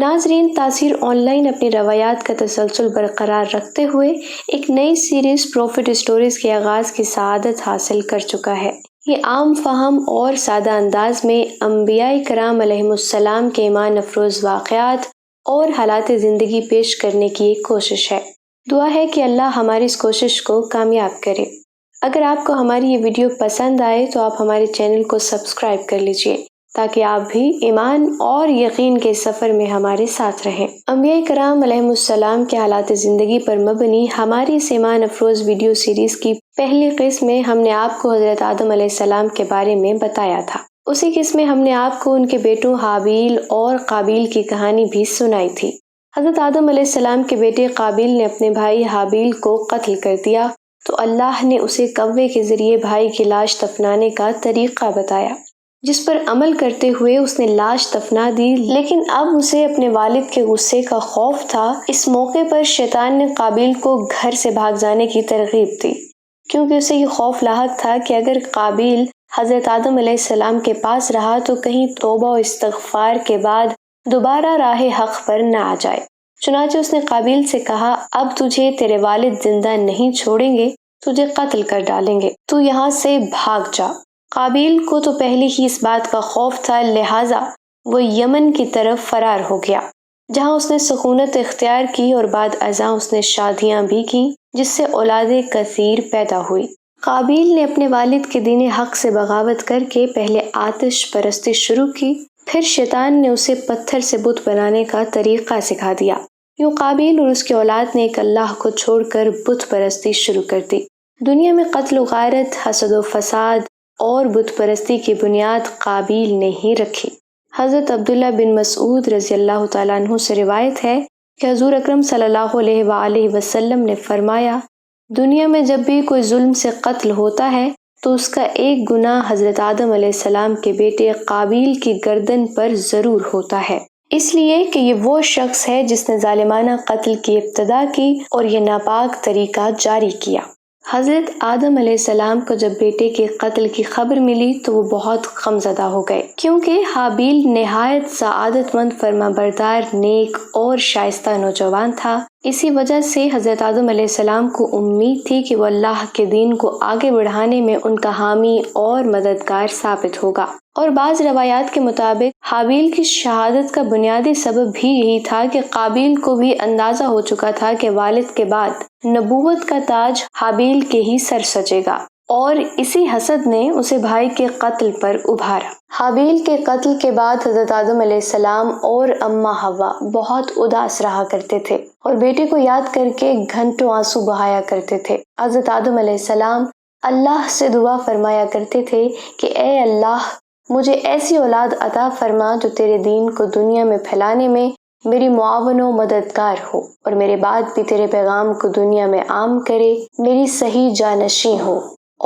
ناظرین، تاثیر on line اپنی روایات کا تسلسل برقرار رکھتے ہوئے ایک نئی سیریز پروفٹ سٹوریز کے آغاز کی سعادت حاصل کر چکا ہے۔ یہ عام فہم اور سادہ انداز میں انبیاء کرام علیہم السلام کے ایمان افروز واقعات اور حالات زندگی پیش کرنے کی ایک کوشش ہے۔ دعا ہے کہ اللہ ہماری اس کوشش کو کامیاب کرے۔ اگر آپ کو ہماری یہ ویڈیو پسند آئے تو آپ ہمارے چینل کو سبسکرائب کر لیجئے تاکہ آپ بھی ایمان اور یقین کے سفر میں ہمارے ساتھ رہیں۔ انبیاء کرام علیہم السلام کے حالات زندگی پر مبنی ہماری اس ایمان افروز ویڈیو سیریز کی پہلی قسم میں ہم نے آپ کو حضرت آدم علیہ السلام کے بارے میں بتایا تھا۔ اسی قسم میں ہم نے آپ کو ان کے بیٹوں حابیل اور قابیل کی کہانی بھی سنائی تھی۔ حضرت آدم علیہ السلام کے بیٹے قابیل نے اپنے بھائی حابیل کو قتل کر دیا تو اللہ نے اسے کوے کے ذریعے بھائی کی لاش دفنانے کا طریقہ بتایا، جس پر عمل کرتے ہوئے اس نے لاش دفنا دی، لیکن اب اسے اپنے والد کے غصے کا خوف تھا۔ اس موقع پر شیطان نے قابیل کو گھر سے بھاگ جانے کی ترغیب دی، کیونکہ اسے یہ خوف لاحق تھا کہ اگر قابیل حضرت آدم علیہ السلام کے پاس رہا تو کہیں توبہ و استغفار کے بعد دوبارہ راہ حق پر نہ آ جائے۔ چنانچہ اس نے قابیل سے کہا، اب تجھے تیرے والد زندہ نہیں چھوڑیں گے، تجھے قتل کر ڈالیں گے، تو یہاں سے بھاگ جا۔ قابیل کو تو پہلے ہی اس بات کا خوف تھا، لہٰذا وہ یمن کی طرف فرار ہو گیا، جہاں اس نے سکونت اختیار کی اور بعد ازاں اس نے شادیاں بھی کیں، جس سے اولاد کثیر پیدا ہوئی۔ قابیل نے اپنے والد کے دین حق سے بغاوت کر کے پہلے آتش پرستی شروع کی، پھر شیطان نے اسے پتھر سے بت بنانے کا طریقہ سکھا دیا۔ یوں قابیل اور اس کی اولاد نے ایک اللہ کو چھوڑ کر بت پرستی شروع کر دی۔ دنیا میں قتل و غارت، حسد و فساد اور بت پرستی کی بنیاد قابیل نے ہی رکھی۔ حضرت عبداللہ بن مسعود رضی اللہ تعالیٰ عنہ سے روایت ہے کہ حضور اکرم صلی اللہ علیہ وآلہ وسلم نے فرمایا، دنیا میں جب بھی کوئی ظلم سے قتل ہوتا ہے تو اس کا ایک گناہ حضرت آدم علیہ السلام کے بیٹے قابیل کی گردن پر ضرور ہوتا ہے، اس لیے کہ یہ وہ شخص ہے جس نے ظالمانہ قتل کی ابتدا کی اور یہ ناپاک طریقہ جاری کیا۔ حضرت آدم علیہ السلام کو جب بیٹے کے قتل کی خبر ملی تو وہ بہت غمزدہ ہو گئے، کیونکہ حابیل نہایت سعادت مند، فرما بردار، نیک اور شائستہ نوجوان تھا۔ اسی وجہ سے حضرت آدم علیہ السلام کو امید تھی کہ وہ اللہ کے دین کو آگے بڑھانے میں ان کا حامی اور مددگار ثابت ہوگا، اور بعض روایات کے مطابق حابیل کی شہادت کا بنیادی سبب بھی یہی تھا کہ قابیل کو بھی اندازہ ہو چکا تھا کہ والد کے بعد نبوت کا تاج حابیل کے ہی سر سجے گا، اور اسی حسد نے اسے بھائی کے قتل پر ابھارا۔ حابیل کے قتل کے بعد حضرت آدم علیہ السلام اور اماں حوا بہت اداس رہا کرتے تھے اور بیٹے کو یاد کر کے گھنٹوں آنسو بہایا کرتے تھے۔ حضرت آدم علیہ السلام اللہ سے دعا فرمایا کرتے تھے کہ اے اللہ، مجھے ایسی اولاد عطا فرما جو تیرے دین کو دنیا میں پھیلانے میں میری معاون و مددگار ہو، اور میرے بعد بھی تیرے پیغام کو دنیا میں عام کرے، میری صحیح جانشین ہو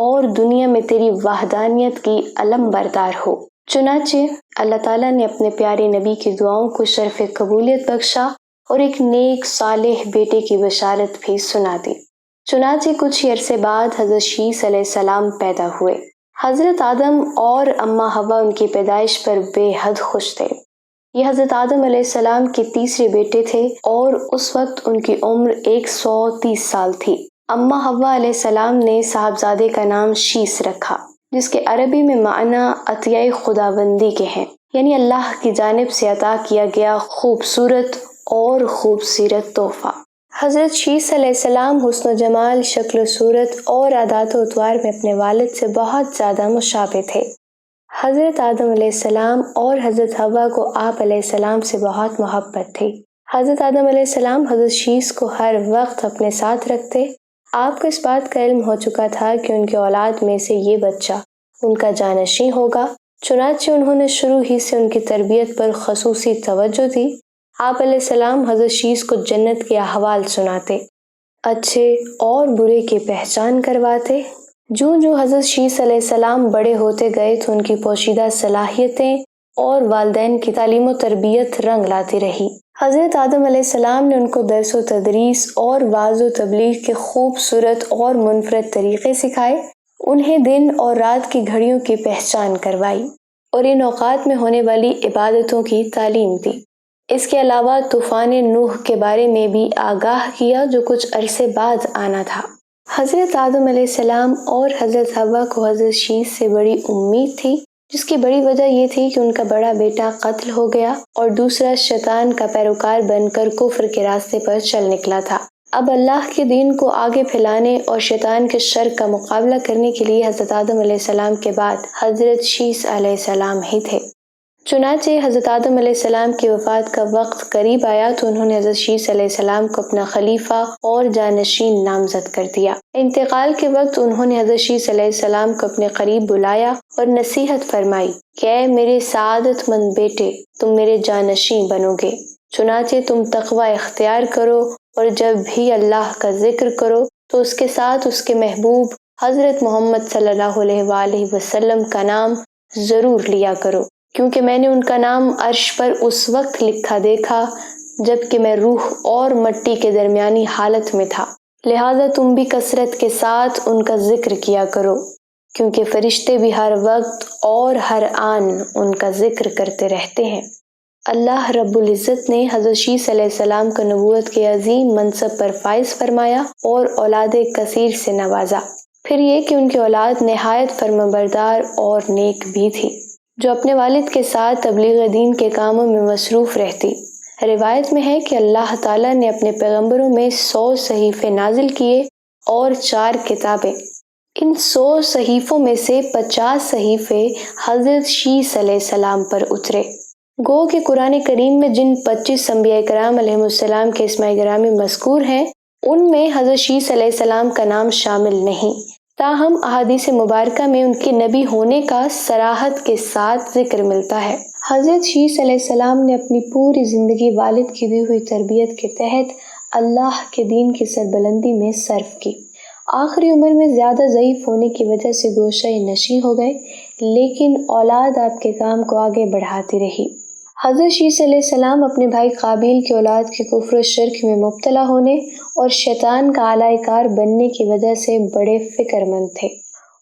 اور دنیا میں تیری وحدانیت کی علم بردار ہو۔ چنانچہ اللہ تعالیٰ نے اپنے پیارے نبی کی دعاؤں کو شرف قبولیت بخشا اور ایک نیک صالح بیٹے کی بشارت بھی سنا دی۔ چنانچہ کچھ ہی عرصے بعد حضرت شیس علیہ السلام پیدا ہوئے۔ حضرت آدم اور اماں حوا ان کی پیدائش پر بے حد خوش تھے۔ یہ حضرت آدم علیہ السلام کے تیسرے بیٹے تھے اور اس وقت ان کی عمر 130 سال تھی۔ اماں حوا علیہ السلام نے صاحبزادے کا نام شیس رکھا، جس کے عربی میں معنی عطیہ خداوندی کے ہیں، یعنی اللہ کی جانب سے عطا کیا گیا خوبصورت اور خوبصورت تحفہ۔ حضرت شیس علیہ السلام حسن و جمال، شکل و صورت اور عادات و اطوار میں اپنے والد سے بہت زیادہ مشابہ تھے۔ حضرت آدم علیہ السلام اور حضرت حوا کو آپ علیہ السلام سے بہت محبت تھی۔ حضرت آدم علیہ السلام حضرت شیس کو ہر وقت اپنے ساتھ رکھتے۔ آپ کو اس بات کا علم ہو چکا تھا کہ ان کی اولاد میں سے یہ بچہ ان کا جانشین ہوگا، چنانچہ انہوں نے شروع ہی سے ان کی تربیت پر خصوصی توجہ دی۔ آپ علیہ السلام حضرت شیس کو جنت کے احوال سناتے، اچھے اور برے کی پہچان کرواتے۔ جوں جوں حضرت شیس علیہ السلام بڑے ہوتے گئے تو ان کی پوشیدہ صلاحیتیں اور والدین کی تعلیم و تربیت رنگ لاتی رہی۔ حضرت آدم علیہ السلام نے ان کو درس و تدریس اور وعظ و تبلیغ کے خوبصورت اور منفرد طریقے سکھائے، انہیں دن اور رات کی گھڑیوں کی پہچان کروائی اور ان اوقات میں ہونے والی عبادتوں کی تعلیم دی۔ اس کے علاوہ طوفان نوح کے بارے میں بھی آگاہ کیا جو کچھ عرصے بعد آنا تھا۔ حضرت آدم علیہ السلام اور حضرت حوا کو حضرت شیث سے بڑی امید تھی، جس کی بڑی وجہ یہ تھی کہ ان کا بڑا بیٹا قتل ہو گیا اور دوسرا شیطان کا پیروکار بن کر کفر کے راستے پر چل نکلا تھا۔ اب اللہ کے دین کو آگے پھیلانے اور شیطان کے شر کا مقابلہ کرنے کے لیے حضرت آدم علیہ السلام کے بعد حضرت شیث علیہ السلام ہی تھے۔ چنانچہ حضرت آدم علیہ السلام کی وفات کا وقت قریب آیا تو انہوں نے حضرت شیث علیہ السلام کو اپنا خلیفہ اور جانشین نامزد کر دیا۔ انتقال کے وقت انہوں نے حضرت شیث علیہ السلام کو اپنے قریب بلایا اور نصیحت فرمائی کہ اے میرے سعادت مند بیٹے، تم میرے جانشین بنو گے، چنانچہ تم تقوی اختیار کرو اور جب بھی اللہ کا ذکر کرو تو اس کے ساتھ اس کے محبوب حضرت محمد صلی اللہ علیہ وآلہ وسلم کا نام ضرور لیا کرو، کیونکہ میں نے ان کا نام عرش پر اس وقت لکھا دیکھا جب کہ میں روح اور مٹی کے درمیانی حالت میں تھا، لہذا تم بھی کثرت کے ساتھ ان کا ذکر کیا کرو، کیونکہ فرشتے بھی ہر وقت اور ہر آن ان کا ذکر کرتے رہتے ہیں۔ اللہ رب العزت نے حضرت شیث علیہ السلام کو نبوت کے عظیم منصب پر فائز فرمایا اور اولاد کثیر سے نوازا۔ پھر یہ کہ ان کی اولاد نہایت فرمانبردار اور نیک بھی تھی، جو اپنے والد کے ساتھ تبلیغ دین کے کاموں میں مصروف رہتی۔ روایت میں ہے کہ اللہ تعالیٰ نے اپنے پیغمبروں میں 100 صحیفے نازل کیے اور 4 کتابیں۔ ان 100 صحیفوں میں سے 50 صحیفے حضرت شیث علیہ السلام پر اترے۔ گو کہ قرآن کریم میں جن 25 انبیاء کرام علیہ السلام کے اسماء گرامی مذکور ہیں، ان میں حضرت شیث علیہ السلام کا نام شامل نہیں، تاہم احادیث مبارکہ میں ان کے نبی ہونے کا صراحت کے ساتھ ذکر ملتا ہے۔ حضرت شیث علیہ السلام نے اپنی پوری زندگی والد کی دی ہوئی تربیت کے تحت اللہ کے دین کی سربلندی میں صرف کی۔ آخری عمر میں زیادہ ضعیف ہونے کی وجہ سے گوشہ نشیں ہو گئے، لیکن اولاد آپ کے کام کو آگے بڑھاتی رہی۔ حضرت شیث علیہ السلام اپنے بھائی قابیل کی اولاد کے کفر و شرک میں مبتلا ہونے اور شیطان کا آلۂ کار بننے کی وجہ سے بڑے فکر مند تھے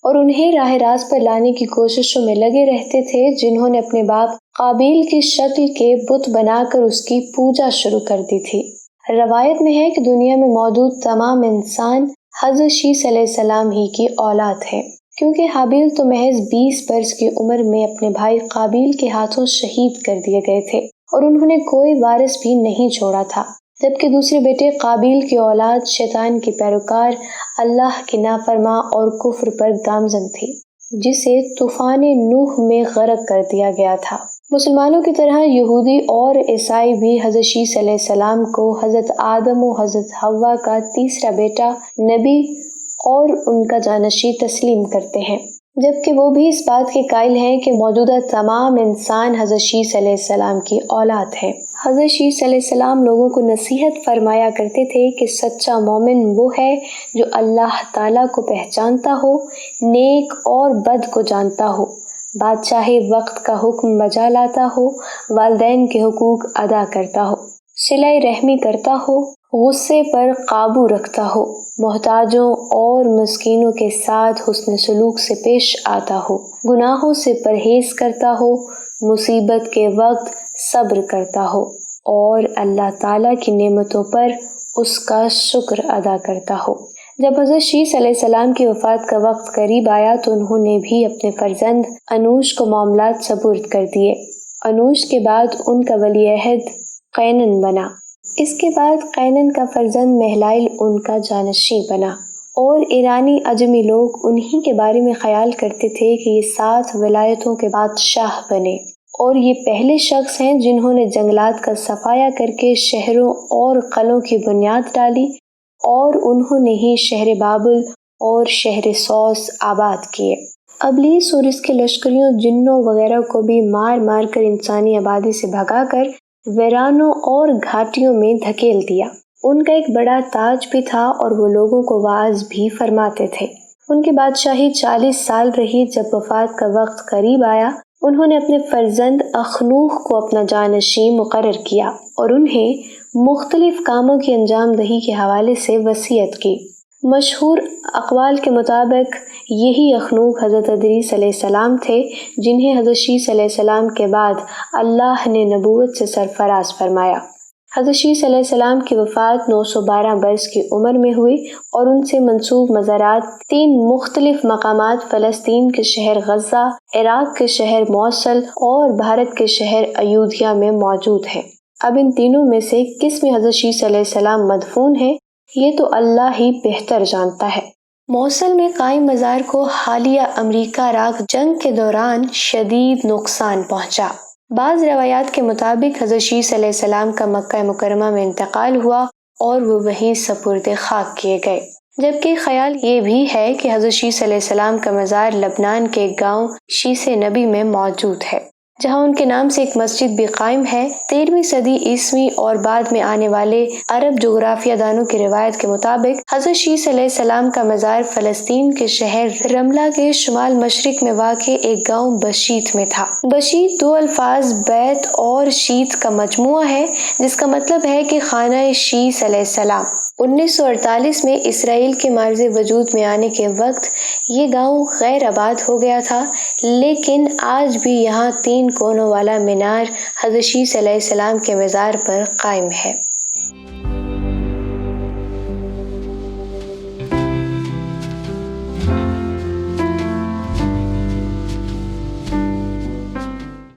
اور انہیں راہ راست پر لانے کی کوششوں میں لگے رہتے تھے، جنہوں نے اپنے باپ قابیل کی شکل کے بت بنا کر اس کی پوجا شروع کر دی تھی۔ روایت میں ہے کہ دنیا میں موجود تمام انسان حضرت شیث علیہ السلام ہی کی اولاد ہے، کیونکہ حابیل تو محض 20 برس کی عمر میں اپنے بھائی قابیل کے ہاتھوں شہید کر دیے گئے تھے اور انہوں نے کوئی وارث بھی نہیں چھوڑا تھا، جبکہ دوسرے بیٹے قابیل کی اولاد شیطان کی پیروکار، اللہ کے نافرماں اور کفر پر گامزن تھی، جسے طوفان نوح میں غرق کر دیا گیا تھا۔ مسلمانوں کی طرح یہودی اور عیسائی بھی حضرت شیث علیہ السلام کو حضرت آدم و حضرت حوا کا تیسرا بیٹا، نبی اور ان کا جانشین تسلیم کرتے ہیں، جبکہ وہ بھی اس بات کے قائل ہیں کہ موجودہ تمام انسان حضرت شیث علیہ السلام کی اولاد ہیں۔ حضرت شیث علیہ السلام لوگوں کو نصیحت فرمایا کرتے تھے کہ سچا مومن وہ ہے جو اللہ تعالیٰ کو پہچانتا ہو، نیک اور بد کو جانتا ہو، بادشاہی وقت کا حکم بجا لاتا ہو، والدین کے حقوق ادا کرتا ہو، صلہ رحمی کرتا ہو، غصے پر قابو رکھتا ہو، محتاجوں اور مسکینوں کے ساتھ حسن سلوک سے پیش آتا ہو، گناہوں سے پرہیز کرتا ہو، مصیبت کے وقت صبر کرتا ہو اور اللہ تعالیٰ کی نعمتوں پر اس کا شکر ادا کرتا ہو۔ جب حضرت شیث علیہ السلام کی وفات کا وقت قریب آیا تو انہوں نے بھی اپنے فرزند انوش کو معاملات سپرد کر دیے۔ انوش کے بعد ان کا ولی عہد قینن بنا۔ اس کے بعد قینن کا فرزند مہلائل ان کا جانشین بنا، اور ایرانی عجمی لوگ انہی کے بارے میں خیال کرتے تھے کہ یہ 7 ولایتوں کے بادشاہ بنے، اور یہ پہلے شخص ہیں جنہوں نے جنگلات کا صفایا کر کے شہروں اور قلعوں کی بنیاد ڈالی، اور انہوں نے ہی شہر بابل اور شہر سوس آباد کیے۔ ابلیس اور اس کے لشکریوں جنوں وغیرہ کو بھی مار مار کر انسانی آبادی سے بھگا کر ویرانوں اور گھاٹیوں میں دھکیل دیا۔ ان کا ایک بڑا تاج بھی تھا اور وہ لوگوں کو واعظ بھی فرماتے تھے۔ ان کی بادشاہی 40 سال رہی۔ جب وفات کا وقت قریب آیا، انہوں نے اپنے فرزند اخنوخ کو اپنا جانشین مقرر کیا اور انہیں مختلف کاموں کی انجام دہی کے حوالے سے وصیت کی۔ مشہور اقوال کے مطابق یہی یخنوک حضرت ادریس علیہ السلام تھے جنہیں حضرت شیس علیہ السلام کے بعد اللہ نے نبوت سے سرفراز فرمایا۔ حضرت شیس علیہ السلام کی وفات 912 برس کی عمر میں ہوئی اور ان سے منسوب مزارات 3 مختلف مقامات فلسطین کے شہر غزہ، عراق کے شہر موصل اور بھارت کے شہر ایودھیا میں موجود ہیں۔ اب ان تینوں میں سے کس میں حضرت شیس علیہ السلام مدفون ہیں یہ تو اللہ ہی بہتر جانتا ہے۔ موصل میں قائم مزار کو حالیہ امریکہ عراق جنگ کے دوران شدید نقصان پہنچا۔ بعض روایات کے مطابق حضرت شیس علیہ السلام کا مکہ مکرمہ میں انتقال ہوا اور وہ وہیں سپرد خاک کیے گئے، جبکہ خیال یہ بھی ہے کہ حضرت شیس علیہ السلام کا مزار لبنان کے ایک گاؤں شیس نبی میں موجود ہے، جہاں ان کے نام سے ایک مسجد بھی قائم ہے۔ 13ویں صدی عیسوی اور بعد میں آنے والے عرب جغرافیہ دانوں کی روایت کے مطابق حضرت شیس علیہ السلام کا مزار فلسطین کے شہر رملہ کے شمال مشرق میں واقع ایک گاؤں بشیت میں تھا۔ بشیت 2 الفاظ بیت اور شیت کا مجموعہ ہے، جس کا مطلب ہے کہ خانہ شیس علیہ السلام۔ 1948 میں اسرائیل کے معرض وجود میں آنے کے وقت یہ گاؤں غیر آباد ہو گیا تھا، لیکن آج بھی یہاں 3 کونوں والا مینار حضرت شیس علیہ السلام کے مزار پر قائم ہے۔